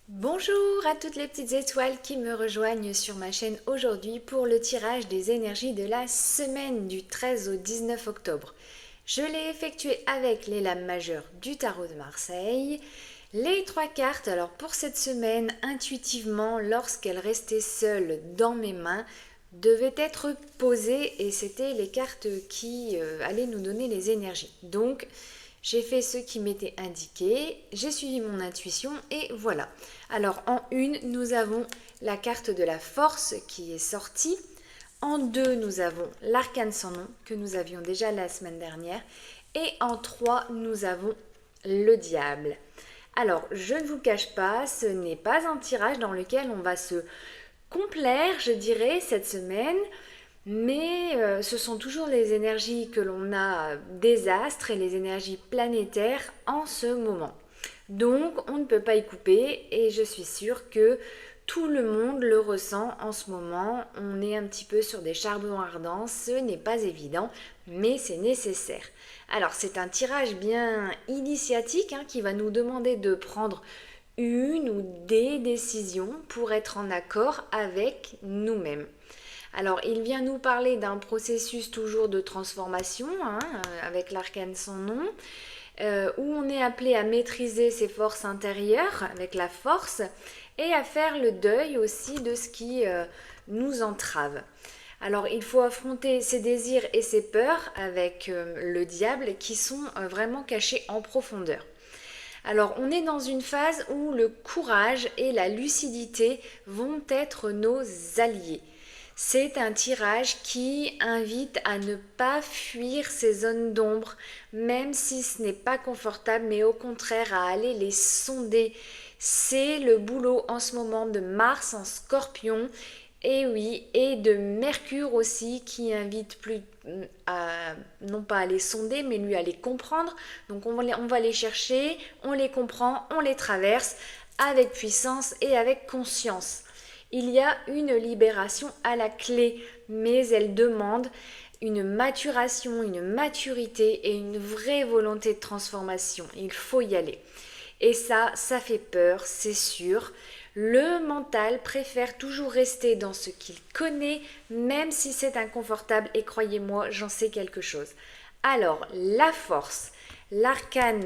Bonjour à toutes les petites étoiles qui me rejoignent sur ma chaîne aujourd'hui pour le tirage des énergies de la semaine du 13 au 19 octobre. Je l'ai effectué avec les lames majeures du tarot de Marseille. Les trois cartes, alors pour cette semaine, intuitivement, lorsqu'elles restaient seules dans mes mains, devaient être posées et c'était les cartes qui allaient nous donner les énergies. Donc, j'ai fait ce qui m'était indiqué, j'ai suivi mon intuition et voilà. Alors en une, nous avons la carte de la force qui est sortie. En deux, nous avons l'arcane sans nom que nous avions déjà la semaine dernière. Et en trois, nous avons le diable. Alors, je ne vous cache pas, ce n'est pas un tirage dans lequel on va se complaire, je dirais, cette semaine. Mais ce sont toujours les énergies que l'on a des astres et les énergies planétaires en ce moment. Donc on ne peut pas y couper et je suis sûre que tout le monde le ressent en ce moment. On est un petit peu sur des charbons ardents, ce n'est pas évident, mais c'est nécessaire. Alors c'est un tirage bien initiatique qui va nous demander de prendre une ou des décisions pour être en accord avec nous-mêmes. Alors, il vient nous parler d'un processus toujours de transformation, avec l'arcane sans nom, où on est appelé à maîtriser ses forces intérieures avec la force et à faire le deuil aussi de ce qui nous entrave. Alors, il faut affronter ses désirs et ses peurs avec le diable qui sont vraiment cachés en profondeur. Alors, on est dans une phase où le courage et la lucidité vont être nos alliés. C'est un tirage qui invite à ne pas fuir ces zones d'ombre, même si ce n'est pas confortable, mais au contraire à aller les sonder. C'est le boulot en ce moment de Mars en Scorpion, et oui, et de Mercure aussi, qui invite plus à, non pas à les sonder, mais lui à les comprendre. Donc on va les chercher, on les comprend, on les traverse avec puissance et avec conscience. Il y a une libération à la clé, mais elle demande une maturation, une maturité et une vraie volonté de transformation. Il faut y aller. Et ça fait peur, c'est sûr. Le mental préfère toujours rester dans ce qu'il connaît, même si c'est inconfortable, et croyez-moi, j'en sais quelque chose. Alors, la force. L'arcane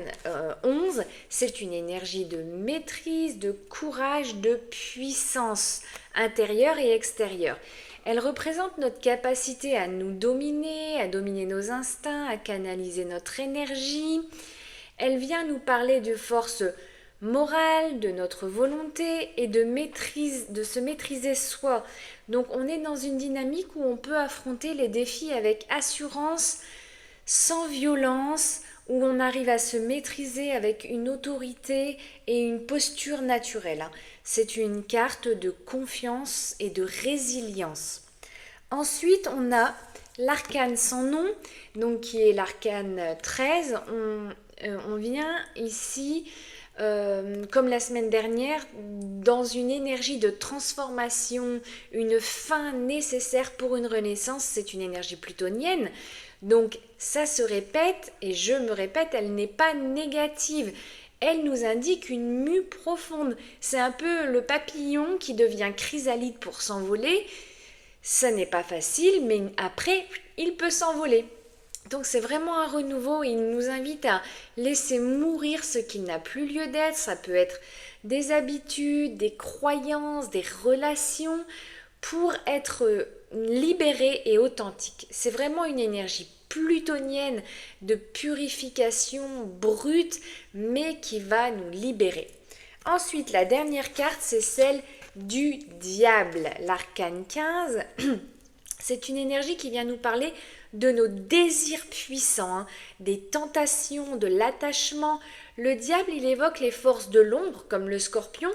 11, c'est une énergie de maîtrise, de courage, de puissance intérieure et extérieure. Elle représente notre capacité à nous dominer, à dominer nos instincts, à canaliser notre énergie. Elle vient nous parler de force morale, de notre volonté et de maîtrise, de se maîtriser soi. Donc on est dans une dynamique où on peut affronter les défis avec assurance, sans violence, où on arrive à se maîtriser avec une autorité et une posture naturelle. C'est une carte de confiance et de résilience. Ensuite, on a l'arcane sans nom, donc qui est l'arcane 13. On vient ici, comme la semaine dernière, dans une énergie de transformation, une fin nécessaire pour une renaissance. C'est une énergie plutonienne. Donc ça se répète, et je me répète, elle n'est pas négative. Elle nous indique une mue profonde. C'est un peu le papillon qui devient chrysalide pour s'envoler. Ça n'est pas facile, mais après, il peut s'envoler. Donc c'est vraiment un renouveau, il nous invite à laisser mourir ce qui n'a plus lieu d'être. Ça peut être des habitudes, des croyances, des relations, pour être libéré et authentique. C'est vraiment une énergie plutonienne de purification brute, mais qui va nous libérer. Ensuite, la dernière carte, c'est celle du diable, l'arcane 15. C'est une énergie qui vient nous parler de nos désirs puissants, des tentations, de l'attachement. Le diable, il évoque les forces de l'ombre, comme le scorpion.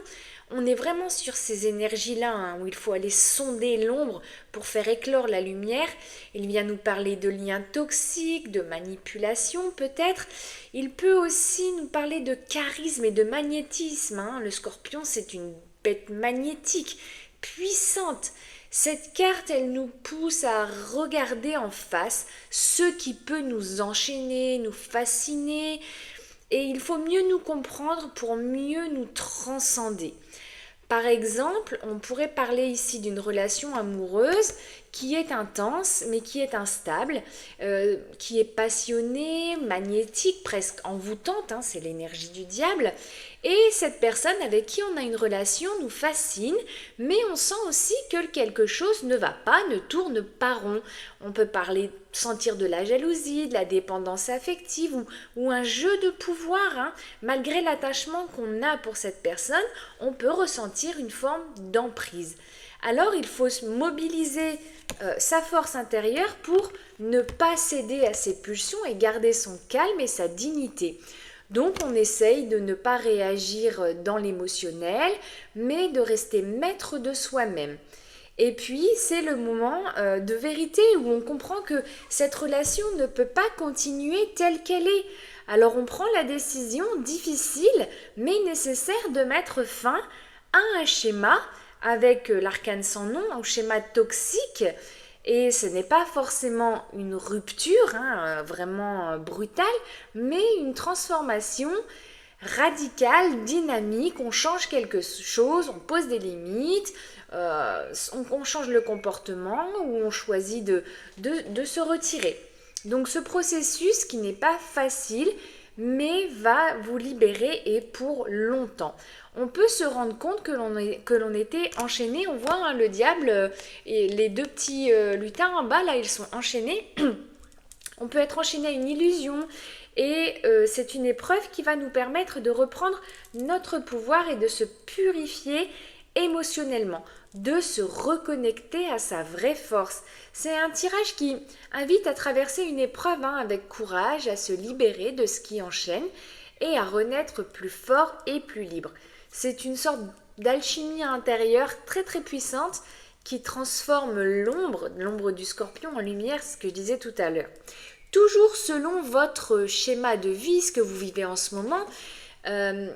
On est vraiment sur ces énergies-là, où il faut aller sonder l'ombre pour faire éclore la lumière. Il vient nous parler de liens toxiques, de manipulation peut-être. Il peut aussi nous parler de charisme et de magnétisme. Le scorpion, c'est une bête magnétique, puissante. Cette carte, elle nous pousse à regarder en face ce qui peut nous enchaîner, nous fasciner, et il faut mieux nous comprendre pour mieux nous transcender. Par exemple, on pourrait parler ici d'une relation amoureuse qui est intense mais qui est instable, qui est passionnée, magnétique, presque envoûtante, hein, c'est l'énergie du diable. Et cette personne avec qui on a une relation nous fascine, mais on sent aussi que quelque chose ne va pas, ne tourne pas rond. On peut sentir de la jalousie, de la dépendance affective ou un jeu de pouvoir. Hein. Malgré l'attachement qu'on a pour cette personne, on peut ressentir une forme d'emprise. Alors il faut mobiliser sa force intérieure pour ne pas céder à ses pulsions et garder son calme et sa dignité. Donc on essaye de ne pas réagir dans l'émotionnel, mais de rester maître de soi-même. Et puis c'est le moment de vérité où on comprend que cette relation ne peut pas continuer telle qu'elle est. Alors on prend la décision difficile mais nécessaire de mettre fin à un schéma avec l'arcane sans nom, un schéma toxique. Et ce n'est pas forcément une rupture vraiment brutale, mais une transformation radicale, dynamique. On change quelque chose, on pose des limites, on change le comportement ou on choisit de se retirer. Donc ce processus qui n'est pas facile, mais va vous libérer et pour longtemps. On peut se rendre compte que l'on était enchaîné. On voit le diable et les deux petits lutins en bas, là, ils sont enchaînés. On peut être enchaîné à une illusion et c'est une épreuve qui va nous permettre de reprendre notre pouvoir et de se purifier émotionnellement, de se reconnecter à sa vraie force. C'est un tirage qui invite à traverser une épreuve avec courage, à se libérer de ce qui enchaîne et à renaître plus fort et plus libre. C'est une sorte d'alchimie intérieure très très puissante qui transforme l'ombre du scorpion en lumière, ce que je disais tout à l'heure. Toujours selon votre schéma de vie, ce que vous vivez en ce moment,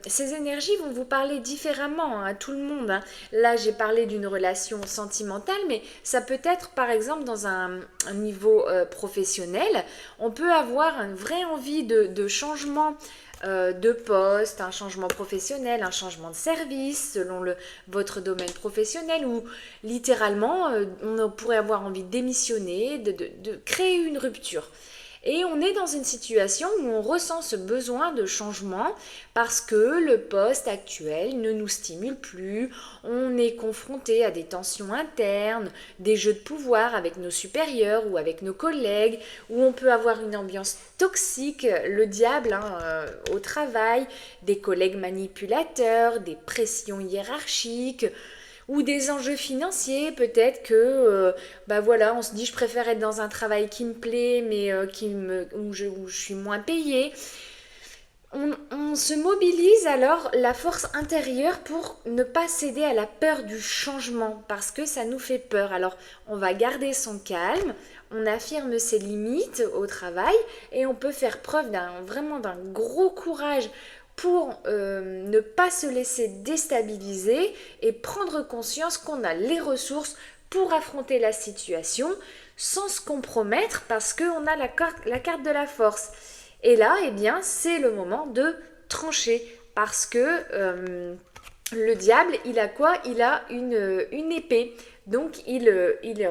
ces énergies vont vous parler différemment à tout le monde. Hein. Là, j'ai parlé d'une relation sentimentale, mais ça peut être par exemple dans un niveau professionnel. On peut avoir une vraie envie de changement de poste, un changement professionnel, un changement de service selon votre domaine professionnel ou littéralement, on pourrait avoir envie de démissionner, de créer une rupture. Et on est dans une situation où on ressent ce besoin de changement parce que le poste actuel ne nous stimule plus, on est confronté à des tensions internes, des jeux de pouvoir avec nos supérieurs ou avec nos collègues, où on peut avoir une ambiance toxique, le diable au travail, des collègues manipulateurs, des pressions hiérarchiques, ou des enjeux financiers, peut-être que on se dit je préfère être dans un travail qui me plaît mais où je suis moins payée. On se mobilise alors la force intérieure pour ne pas céder à la peur du changement parce que ça nous fait peur. Alors on va garder son calme, on affirme ses limites au travail et on peut faire preuve vraiment d'un gros courage pour ne pas se laisser déstabiliser et prendre conscience qu'on a les ressources pour affronter la situation sans se compromettre parce qu'on a la carte de la force. Et là, c'est le moment de trancher parce que le diable, il a quoi? Il a une épée. Donc, il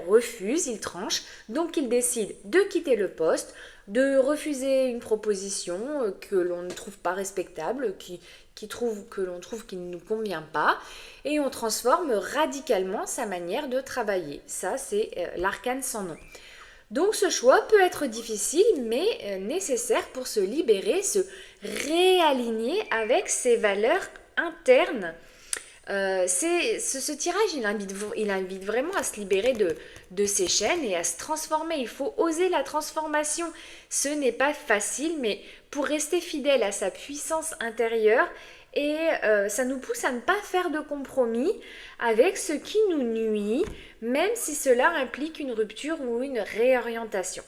refuse, il tranche. Donc, il décide de quitter le poste, de refuser une proposition que l'on ne trouve pas respectable, que l'on trouve qui ne nous convient pas, et on transforme radicalement sa manière de travailler. Ça, c'est l'arcane sans nom. Donc ce choix peut être difficile, mais nécessaire pour se libérer, se réaligner avec ses valeurs internes. Ce tirage, il invite vraiment à se libérer de ses chaînes et à se transformer. Il faut oser la transformation. Ce n'est pas facile, mais pour rester fidèle à sa puissance intérieure, et ça nous pousse à ne pas faire de compromis avec ce qui nous nuit, même si cela implique une rupture ou une réorientation.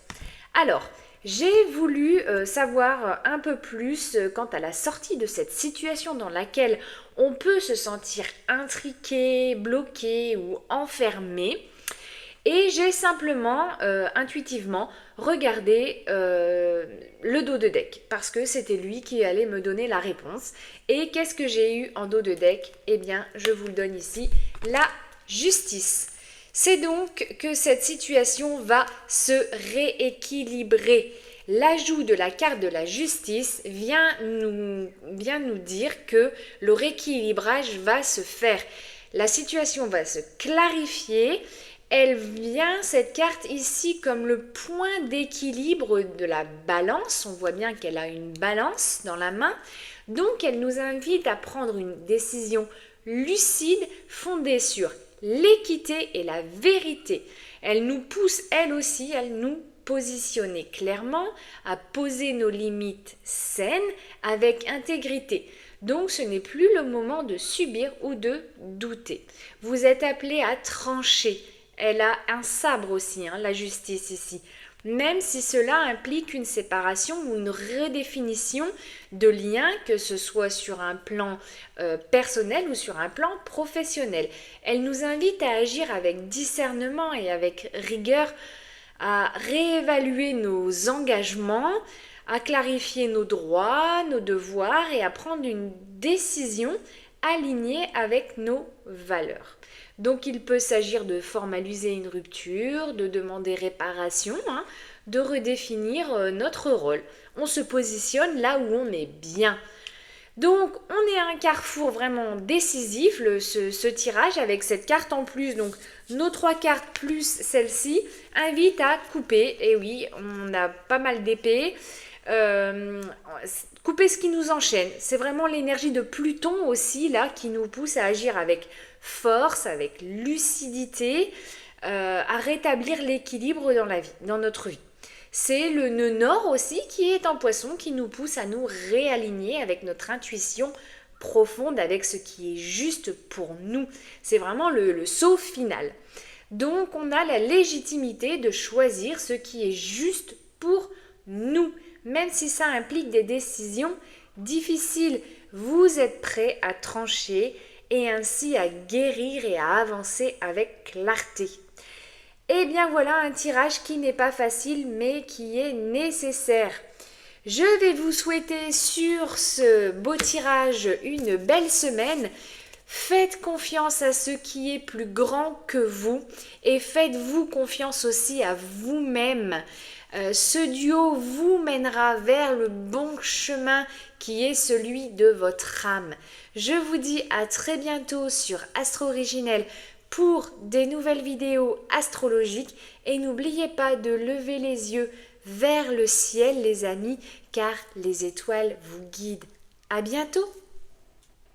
Alors, j'ai voulu savoir un peu plus quant à la sortie de cette situation dans laquelle on peut se sentir intriqué, bloqué ou enfermé. Et j'ai simplement, intuitivement, regardé le dos de deck parce que c'était lui qui allait me donner la réponse. Et qu'est-ce que j'ai eu en dos de deck? Eh bien, je vous le donne ici, la justice. C'est donc que cette situation va se rééquilibrer. L'ajout de la carte de la justice vient nous dire que le rééquilibrage va se faire. La situation va se clarifier. Elle vient, cette carte ici, comme le point d'équilibre de la balance. On voit bien qu'elle a une balance dans la main. Donc, elle nous invite à prendre une décision lucide fondée sur l'équité et la vérité. Elle nous pousse, elle aussi, à nous positionner clairement, à poser nos limites saines avec intégrité. Donc ce n'est plus le moment de subir ou de douter. Vous êtes appelé à trancher. Elle a un sabre aussi, la justice ici. Même si cela implique une séparation ou une redéfinition de liens, que ce soit sur un plan personnel ou sur un plan professionnel. Elle nous invite à agir avec discernement et avec rigueur, à réévaluer nos engagements, à clarifier nos droits, nos devoirs et à prendre une décision alignée avec nos valeurs. Donc il peut s'agir de formaliser une rupture, de demander réparation, de redéfinir notre rôle. On se positionne là où on est bien. Donc on est à un carrefour vraiment décisif, ce tirage avec cette carte en plus. Donc nos 3 cartes plus celle-ci invitent à couper. Et oui, on a pas mal d'épées. Couper ce qui nous enchaîne. C'est vraiment l'énergie de Pluton aussi là qui nous pousse à agir avec force, avec lucidité, à rétablir l'équilibre dans la vie, dans notre vie. C'est le nœud nord aussi qui est en Poisson qui nous pousse à nous réaligner avec notre intuition profonde, avec ce qui est juste pour nous. C'est vraiment le saut final. Donc on a la légitimité de choisir ce qui est juste pour nous, même si ça implique des décisions difficiles. Vous êtes prêt à trancher et ainsi à guérir et à avancer avec clarté. Et bien voilà un tirage qui n'est pas facile mais qui est nécessaire. Je vais vous souhaiter sur ce beau tirage une belle semaine. Faites confiance à ce qui est plus grand que vous et faites-vous confiance aussi à vous-même. Ce duo vous mènera vers le bon chemin qui est celui de votre âme. Je vous dis à très bientôt sur Astro Originel pour des nouvelles vidéos astrologiques et n'oubliez pas de lever les yeux vers le ciel les amis car les étoiles vous guident. À bientôt!